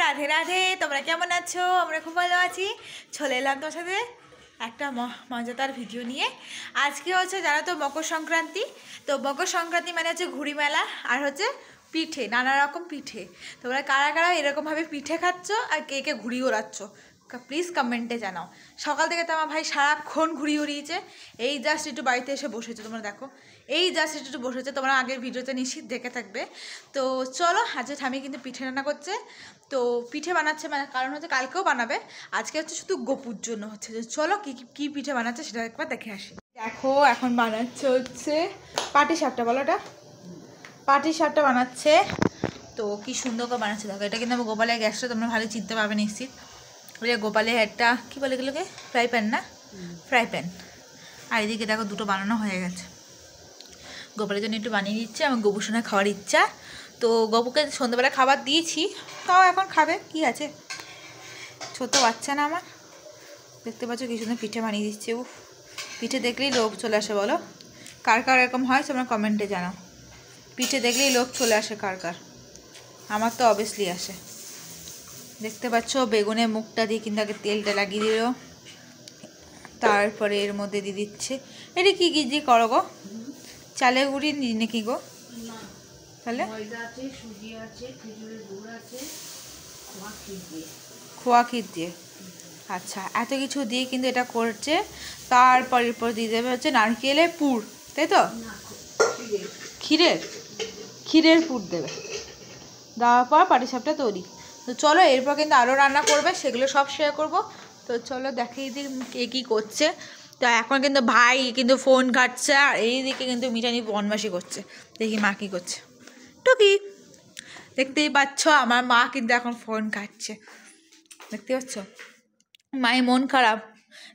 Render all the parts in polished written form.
রাধে রাধে। তোমরা কেমন আছো? আমরা খুব ভালো আছি। চলে এলাম তোমার সাথে একটা মজাদার ভিডিও নিয়ে। আজকে হচ্ছে জানো তো মকর সংক্রান্তি। তো মকর সংক্রান্তি মানে হচ্ছে ঘুড়ি মেলা আর হচ্ছে পিঠে, নানা রকম পিঠে। তোমরা কারা কারা এরকমভাবে পিঠে খাচ্ছ আর কে কে ঘুড়ি ওড়াচ্ছ প্লিজ কমেন্টে জানাও। সকাল থেকে তো আমার ভাই সারাক্ষণ ঘুড়ি উড়িয়েছে। এই জাস্ট একটু বাড়িতে এসে বসেছে, তোমরা দেখো এই জাস্ট একটু বসেছে। তোমরা আগের ভিডিওতে নিশ্চিত দেখে থাকবে। তো চলো, আজকে ঠামি কিন্তু পিঠে রান্না করছে। তো পিঠে বানাচ্ছে মানে কারণ হচ্ছে কালকেও বানাবে, আজকে হচ্ছে শুধু গোপুর জন্য হচ্ছে। যে চলো কী পিঠে বানাচ্ছে সেটা একবার দেখে আসি। দেখো এখন বানাচ্ছে হচ্ছে পাটি সাপটা, বলো এটা পাটি সাপটা বানাচ্ছে। তো কি সুন্দর করে বানাচ্ছে দেখো। এটা কিন্তু আমার গোপালের গ্যাসটা, তোমরা ভালো চিনতে পারবে নিশ্চিত। ওই গোপালের একটা কী বলে এগুলোকে, ফ্রাই প্যান না, ফ্রাই প্যান। আর এদিকে দেখো দুটো বানানো হয়ে গেছে। গোপালের জন্য একটু বানিয়ে দিচ্ছে, আমার গোপুর সঙ্গে খাওয়ার ইচ্ছা। তো গপুকে সন্ধ্যাবেলা খাবার দিয়েছি, তাও এখন খাবে, কি আছে, ছোটো বাচ্চা না আমার। দেখতে পাচ্ছ কি সুন্দর পিঠে বানিয়ে দিচ্ছে। ও পিঠে দেখলেই লোভ চলে আসে, বলো কার কার এরকম হয় তোমরা কমেন্টে জানাও। পিঠে দেখলেই লোভ চলে আসে কার কার? আমার তো অবভিয়াসলি আসে। দেখতে পাচ্ছ বেগুনের মুখটা দিয়ে কিন্তু আগে তেলটা লাগিয়ে দিল, তারপরে এর মধ্যে দিয়ে দিচ্ছে এটা কি কি দিয়ে করো গো? চালের গুঁড়ি নাকি গো? তাহলে খোয়া ক্ষীর দিয়ে, আচ্ছা এত কিছু দিয়ে কিন্তু এটা করছে। তারপর এরপর দিয়ে দেবে হচ্ছে নারকেলের পুর, তাই তো? ক্ষীরের পুর দেবে, দেওয়ার পর পাটিসাপটা তৈরি। তো চলো এরপর কিন্তু আরও রান্না করবে, সেগুলো সব শেয়ার করব। তো চলো দেখিয়ে দিই কে কী করছে। তো এখন কিন্তু ভাই কিন্তু ফোন ঘাটছে, আর এইদিকে কিন্তু মিটানি বনবাসী করছে। দেখি মা কী করছে। টুকি দেখতেই পাচ্ছ আমার মা কিন্তু এখন ফোন ঘাটছে, দেখতে পাচ্ছ। মায়ের মন খারাপ,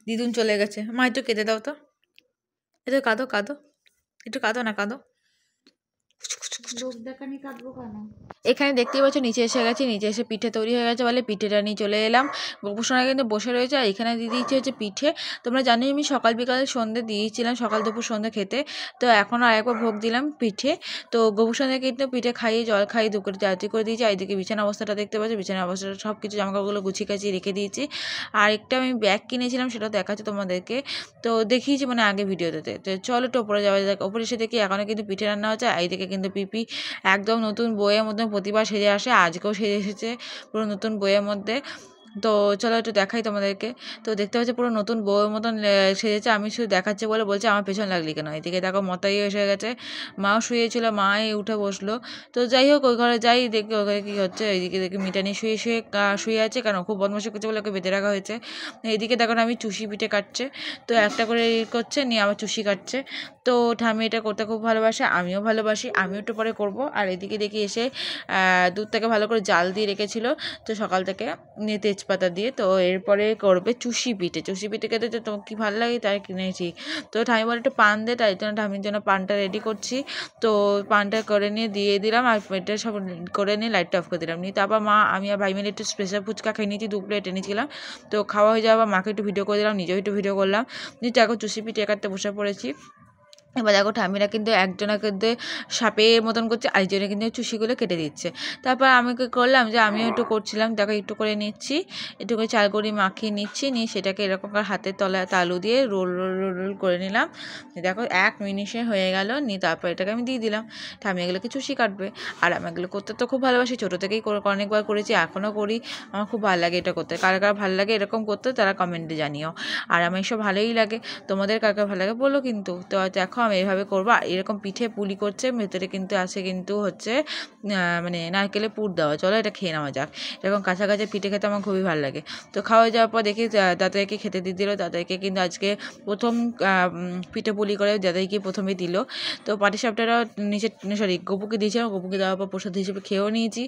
দিদুন চলে গেছে। মা একটু কেঁদে দাও তো, একটু কাঁদো কাঁদো, একটু কাঁদো না কাঁদো। এখানে দেখতেই পাচ্ছ নিচে এসে গেছি, নিচে এসে পিঠে তৈরি হয়ে গেছে বলে পিঠেটা নিয়ে চলে এলাম। গোপুসোনা কিন্তু বসে রয়েছে, আর এখানে দিয়ে দিয়েছে হচ্ছে পিঠে। তোমরা জানো আমি সকাল বিকাল সন্ধ্যে দিয়েছিলাম, সকাল দুপুর সন্ধ্যে খেতে। তো এখন আর একবার ভোগ দিলাম পিঠে। তো গোপুসোনাকে কিন্তু পিঠে খাইয়ে জল খাইয়ে দুপুরে জাতি করে দিয়েছি। আর এদিকে বিছানা অবস্থাটা দেখতে পাচ্ছি, বিছানা অবস্থাটা সব কিছু জামাকাপড়গুলো গুছিয়ে কাছিয়ে রেখে দিয়েছি। আর একটা আমি ব্যাগ কিনেছিলাম, সেটা দেখাচ্ছি তোমাদেরকে। তো দেখিয়েছি মানে আগে ভিডিওতে। তো চলো একটু ওপরে যাওয়া যাক। ওপরে এসে দেখি এখনও কিন্তু পিঠে রান্না হচ্ছে। এইদিকে কিন্তু পিপি একদম নতুন বইয়ের মধ্যে প্রতিবার সেজে আসে, আজকেও সেজে এসেছে পুরো নতুন বইয়ের মধ্যে। তো চলো একটু দেখাই তোমাদেরকে। তো দেখতে পাচ্ছি পুরো নতুন বউয়ের মতন সেজেছে। আমি শুধু দেখাচ্ছে বলে বলছে আমার পেছন লাগলি কেন। এদিকে দেখো মতাই এসে গেছে, মাও শুয়েছিল, মাই উঠে বসলো। তো যাই হোক ওই ঘরে যাই, দেখি ওই ঘরে কী হচ্ছে। এইদিকে দেখি মিটানি শুয়ে আছে, কারণ খুব বদমাশি করছে বলে ওকে বেঁধে রাখা হয়েছে। এইদিকে দেখো আমি চুষি পিঠে কাটছে, তো একটা করে করছে নিয়ে আবার চুষি কাটছে। তো ঠামি এটা করতে খুব ভালোবাসে, আমিও ভালোবাসি, আমিও একটু পরে করবো। আর এদিকে দেখি এসে দুধটাকে ভালো করে জাল দিয়ে রেখেছিল তো সকাল থেকে, নিয়ে তেজপাতা দিয়ে। তো এরপরে করবে চুষি পিঠে। চুষি পিঠে খেতে তো তোমার কী ভালো লাগে তাই কিনেছি। তো ঠামি বলে একটু পান দে, তাই জন্য ঠামির জন্য পানটা রেডি করছি। তো পানটা করে নিয়ে দিয়ে দিলাম, আর এটা সব করে নিয়ে লাইটটা অফ করে দিলাম। নিয়ে তারপর মা আমি আর ভাই মিলে একটু স্পেশাল ফুচকা খেয়ে নিয়েছি, 2 প্লেট এনেছিলাম। তো খাওয়া হয়ে যাওয়ার মাকে একটু ভিডিও করে দিলাম, নিজেও একটু ভিডিও করলাম। নিয়ে এখন চুষি পিঠে কাটতে বসে পড়েছি। এবার দেখো ঠামিরা কিন্তু একজনা কিন্তু সাপের মতন করছে, আরেকজনে কিন্তু চুষিগুলো কেটে দিচ্ছে। তারপর আমি কি করলাম যে আমিও একটু করছিলাম, দেখো একটু করে নিচ্ছি, একটু করে চাল করে মাখিয়ে নিচ্ছি, নিয়ে সেটাকে এরকম হাতের তলায় তালু দিয়ে রোল রোল রোল রোল করে নিলাম। দেখো 1 মিনিটে হয়ে গেল। নিয়ে তারপর এটাকে আমি দিয়ে দিলাম। ঠামি এগুলোকে চুষি কাটবে। আর আমি এগুলো করতে তো খুব ভালোবাসি, ছোটো থেকেই অনেকবার করেছি, এখনও করি। আমার খুব ভালো লাগে এটা করতে। কার কার ভালো লাগে এরকম করতে তারা কমেন্টে জানিও। আর আমার এসব ভালোই লাগে, তোমাদের কার কার ভালো লাগে বলো কিন্তু। তো দেখো আমি এইভাবে করবো। আর এরকম পিঠে পুলি করছে, ভেতরে কিন্তু আছে কিন্তু হচ্ছে মানে নারকেলের পুর দেওয়া। চলো এটা খেয়ে নেওয়া যাক। এরকম কাঁচা কাঁচা পিঠে খেতে আমার খুবই ভালো লাগে। তো খাওয়া যাওয়ার পর দেখি দাদাকে খেতে দিয়ে দিল। দাদাকে কিন্তু আজকে প্রথম পিঠে পুলি করে দাদাইকে প্রথমে দিল। তো পাটিসাপটাটাও গপুকে দিয়েছিলাম, গপুকে দেওয়ার পর প্রসাদ হিসেবে খেয়েও নিয়েছি।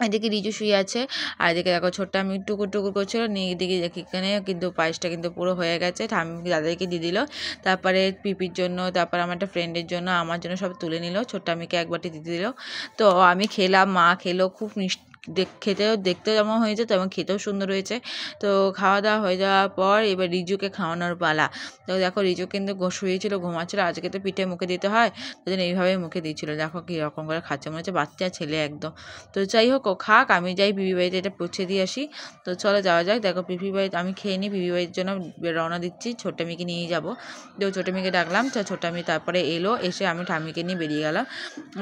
এদিকে রিজু শুয়ে আছে, আর এদিকে দেখো ছোট্ট আমি টুকুর টুকুর করছিল। নিয়ে এদিকে দেখি এখানে কিন্তু পায়েসটা কিন্তু পুরো হয়ে গেছে, ঠাম্মি দাদাকে দিয়ে দিল। তারপরে পিপির জন্য, তারপর আমার একটা ফ্রেন্ডের জন্য, আমার জন্য সব তুলে নিল। ছোট্ট আমিকে এক বাটি দিয়ে দিল। তো আমি খেলাম, মা খেলো, খুব খেতেও দেখতেও যেমন হয়েছে তেমন খেতেও সুন্দর হয়েছে। তো খাওয়া দাওয়া হয়ে যাওয়ার পর এবার রিজুকে খাওয়ানোর পালা। তো দেখো রিজু কিন্তু শুয়েছিল, ঘুমাচ্ছিল, আজকে তো পিঠে মুখে দিতে হয়, তো এইভাবেই মুখে দিচ্ছিলো। দেখো কীরকম করে খাচ্ছে, মনে হচ্ছে বাচ্চা ছেলে একদম। তো যাই হোক ও খাক, আমি যাই পিপি বাড়িতে এটা পৌঁছে দিয়ে আসি। তো চলো যাওয়া যাক। দেখো পিপি বাড়িতে আমি খেয়ে নিই, পিপি বাড়ির জন্য রওনা দিচ্ছি, ছোট্ট মেয়েকে নিয়ে যাবো। তো ছোটো মেয়েকে ডাকলাম, তো ছোট্ট মেয়ে তারপরে এলো, এসে আমি ঠাম্মিকে নিয়ে বেরিয়ে গেলাম।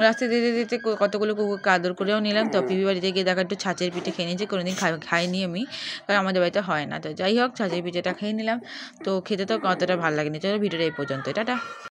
রাস্তায় দিতে দিতে কতগুলো কুকুরকে আদর করেও নিলাম। তো পিপি বাড়িতে গিয়ে দেখা একটু ছাঁচের পিঠে খেয়ে নিয়েছি, কোনোদিন খাইনি আমি, কারণ আমাদের বাড়িতে হয় না। তো যাই হোক ছাঁচের পিঠেটা খেয়ে নিলাম। তো খেতে তো কতটা ভালো লাগেনি। চলো ভিডিওটা এই পর্যন্ত, টাটা।